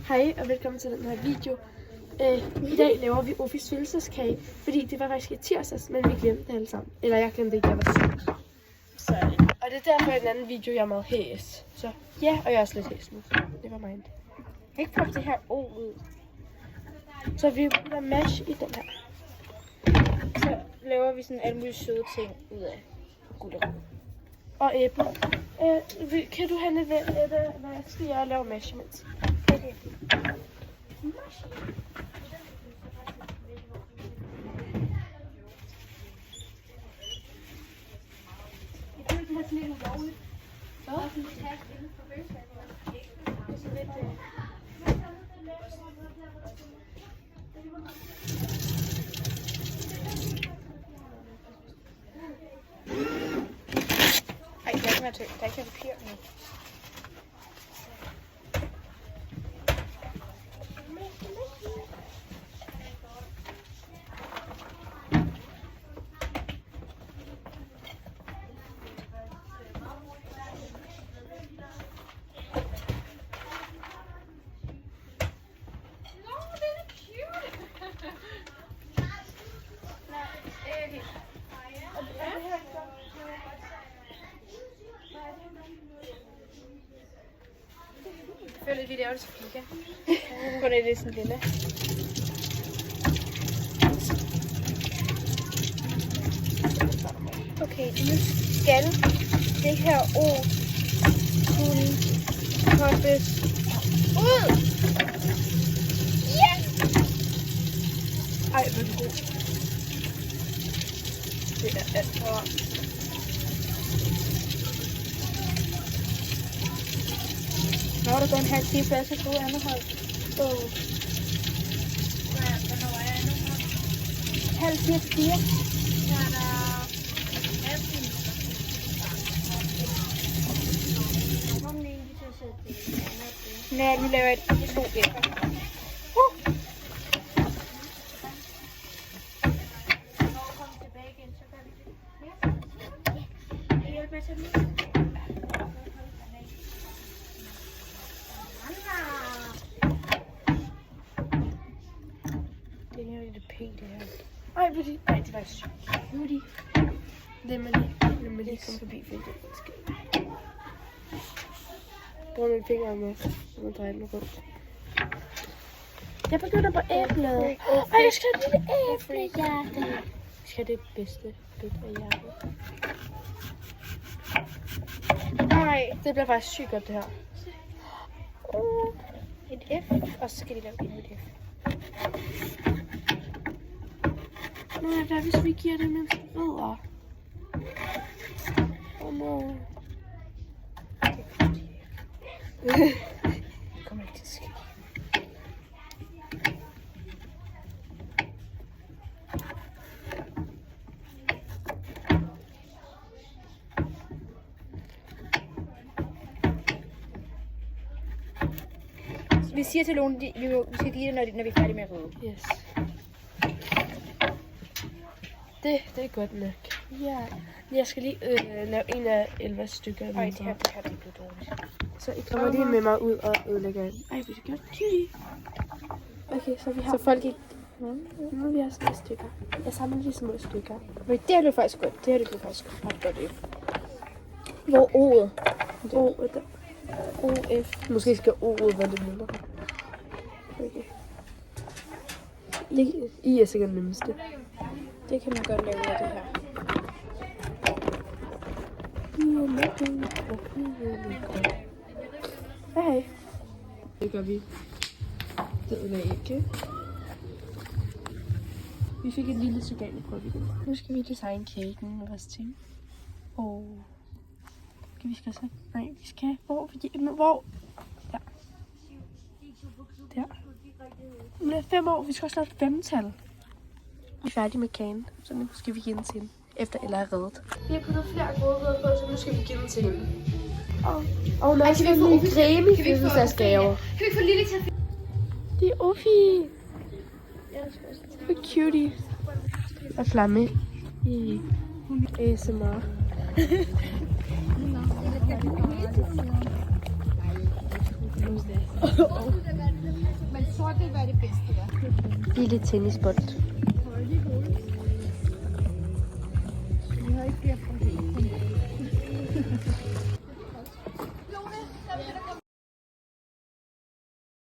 Hej og velkommen til den her video. I dag laver vi Ofis fødselsdagskage, fordi det var faktisk i tirsdags, men vi glemte det alle sammen. Eller jeg glemte ikke, jeg var syg. Og det er derfor i den anden video, jeg er meget hæs. Så ja, og jeg er også lidt hæs nu. Det var mig. Jeg kan ikke få det her O ud. Så vi putter mash i den her. Så laver vi sådan alle mulige søde ting ud af gulerod. Og æble. Kan du have lidt vand, eller hvad skal jeg lave mash imens? Okay. Ej, der er ikke papir nu. Jeg føler, at vi laver det så fika. Kun er det sådan lille. Okay, nu skal det her O kunne poppes ud. Ja! Ej, hvor er det god. Det er alt for varmt. Nå, der går en halv time, før jeg skal bruge andet hold. Hvornår er jeg nu? Halv 4 til 4. Så er der 18 minutter. Kom lige ind til at sætte det andet. Nej, nu laver jeg et 2 æbler. Når vi kommer tilbage igen, så gør vi det. Ja. Det hjælper til mig. Det er lidt pænt, det her. Ej, fordi... Ej, det var cutie. Lad mig lige komme forbi feltet. Bruger mine fingre med. Nu drejer den rundt. Jeg begynder på æblet. Ej, jeg skal have et lille æblehjerte. Jeg skal have det bedste bit af hjertet. Nej, det bliver faktisk sygt godt, det her. Et F, og så skal de lave endnu et F. Nej, hvad hvis vi giver det med rødder? No. Det kommer ikke til at ske. Vi siger til Lone, vi skal give det, når vi er færdige med at rydde. Yes. Det er godt nok. Ja. Jeg skal lige lave en af 11 stykker. Ej, det her kan det blive dårligt. Så I kommer lige med mig ud og ødelægger den. Ej, det er godt. Cutie. Okay, så vi har... Så folk ikke... Nu vi har små stykker. Jeg samler de små stykker. Men det her blev faktisk godt. Det her blev faktisk godt. Hvor O'et? OF. Måske skal O'et være lidt mindre. Okay. I er sikkert nemmeste. Det kan man godt lave ud af det her. Hej. Det gør vi. Det vil jeg ikke. Vi fik et lille stykke af, prøver vi det. Nu skal vi designe kagen og vores ting. Skal vi se? Nej, vi skal... Hvor? Der. Der. Om 5 år, vi skal også lave et 5-tal. Vi er færdige med kagen, så nu skal vi give den til hende, efter Ella er reddet. Vi har puttet flere godbidder på, så nu skal vi give den til hende. Og når skal vi få en creme i fødselsdagsgave. Kan vi få Lille til at... Det er Offi. Så cutie. Og flamme i ASMR. Men sort vil være det bedste, ja. Lille tennisbold.